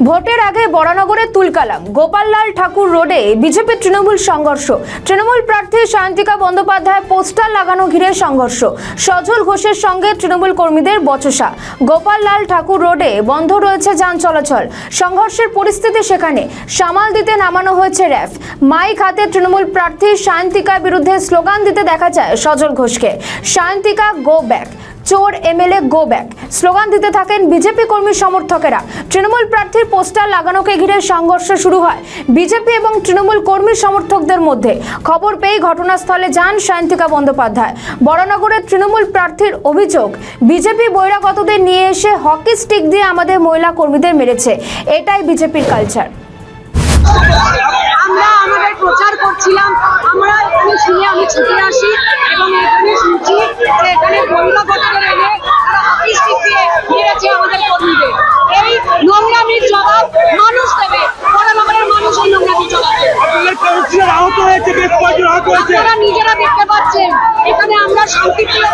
ভোটের আগে বরানগরে তুলকালাম। গোপাললাল ঠাকুর রোডে বিজেপি তৃণমূল সংঘর্ষ। তৃণমূল প্রার্থী সায়ন্তিকা বন্দ্যোপাধ্যায় পোস্টার লাগানো ঘিরে সংঘর্ষ। সজল ঘোষের সঙ্গে তৃণমূল কর্মীদের বচসা। গোপাললাল ঠাকুর রোডে বন্ধ রয়েছে যান চলাচল। সংঘর্ষের পরিস্থিতি সেখানে সামাল দিতে নামানো হয়েছে র্যাফ। মাইক হাতে তৃণমূল প্রার্থী সায়ন্তিকার বিরুদ্ধে স্লোগান দিতে দেখা যায় সজল ঘোষকে। সায়ন্তিকা গো ব্যাক, চোর এমএলএ গো ব্যাক স্লোগান দিতে থাকেন বিজেপি কর্মী সমর্থকেরা। তৃণমূল প্রার্থীর পোস্টার লাগানোকে ঘিরে সংঘর্ষ শুরু হয় বিজেপি এবং তৃণমূল কর্মী সমর্থকদের মধ্যে। খবর পেয়ে ঘটনাস্থলে যান সায়ন্তিকা বন্দ্যোপাধ্যায়। বরানগরের তৃণমূল প্রার্থীর অভিযোগ, বিজেপি বহিরাগতদের নিয়ে এসে হকি স্টিক দিয়ে আমাদের মহিলা কর্মীদের মেরেছে। এটাই বিজেপির কালচার। আমরা আমাদের প্রচার করছিলাম, আমরা এখানে শুনে আমি ছুটে আসি এবং এখানে শুনছি যে এখানে বহিরাগতদের এনে তারা হকি স্টিক দিয়ে মেরেছে আমাদের কর্মীদের। এই নোংরামির জবাব মানুষ দেবে, বরানগরের মানুষ এই নোংরামির জবাব দেবে। আপনারা নিজেরা দেখতে পাচ্ছেন এখানে আমরা শান্তিপ্রিয়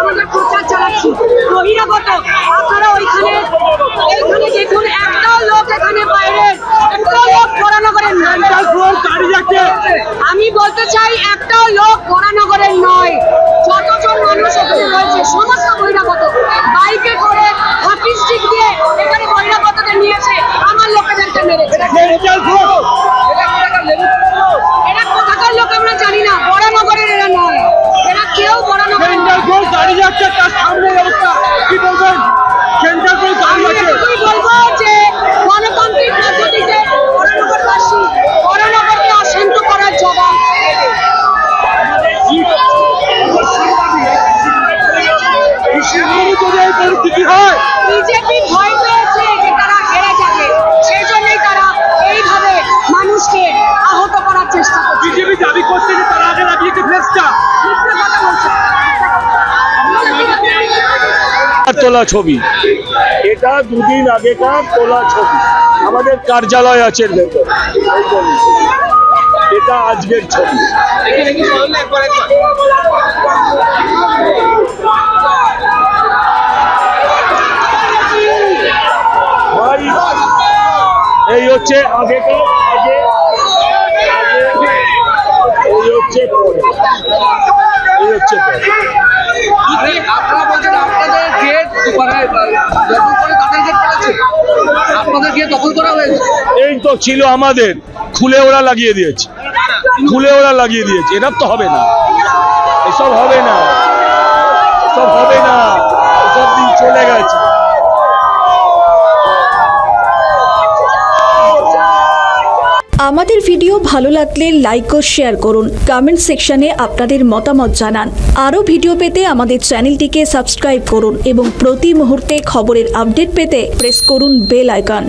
আমাদের প্রচার চালাচ্ছি। বহিরাগত আপনারা এইখানে দেখুন, একটাও লোক এখানে বাইরের, একটাও লোক বরানগরের নয়। আমি বলতে চাই একটাও লোক বরানগরের নয়। যতজন মানুষ এখানে রয়েছে সমস্ত বহিরাগত বাইকে করে হকি স্টিক দিয়ে এখানে বহিরাগতদের নিয়েছে, আমার লোকেদেরকে মেরেছে। এরা কোথাকার লোক আমরা জানি না, বরানগরের এরা নয়, এরা কেউ বরানগরের নয়। বলবো যে গণতান্ত্রিক পদ্ধতিতে বরানগরবাসী বরানগরকে অশান্ত করার জবাব বিজেপি ভয় পেয়েছে যে তারা হেরে যাবে, সেই জন্যই তারা এইভাবে মানুষকে আহত করার চেষ্টা করছে। বিজেপি দাবি করছে যে তারা আগে লাগিয়েছে ফ্লেক্সটা। তোলা ছবি, এটা দুদিন আগেকার তোলা ছবি, আমাদের কার্যালয় আছে ভেতর, এটা আজকের ছবি। এই হচ্ছে আগেকার, এই হচ্ছে পরে, এই হচ্ছে পরে। আপনারা বলছেন আপনাদের গেট দখল করে তাদের গেট করেছে, আপনাদের গেট দখল করা হয়েছে। এই তো ছিল আমাদের, খুলে ওরা লাগিয়ে দিয়েছে, খুলে ওরা লাগিয়ে দিয়েছে। এসব তো হবে না, এসব হবে না, এসব হবে না, এসব দিন চলে গেছে। আমাদের ভিডিও ভালো লাগলে লাইক ও শেয়ার করুন। কমেন্ট সেকশনে আপনাদের মতামত জানান। আরও ভিডিও পেতে আমাদের চ্যানেলটিকে সাবস্ক্রাইব করুন এবং প্রতি মুহূর্তে খবরের আপডেট পেতে প্রেস করুন বেল আইকন।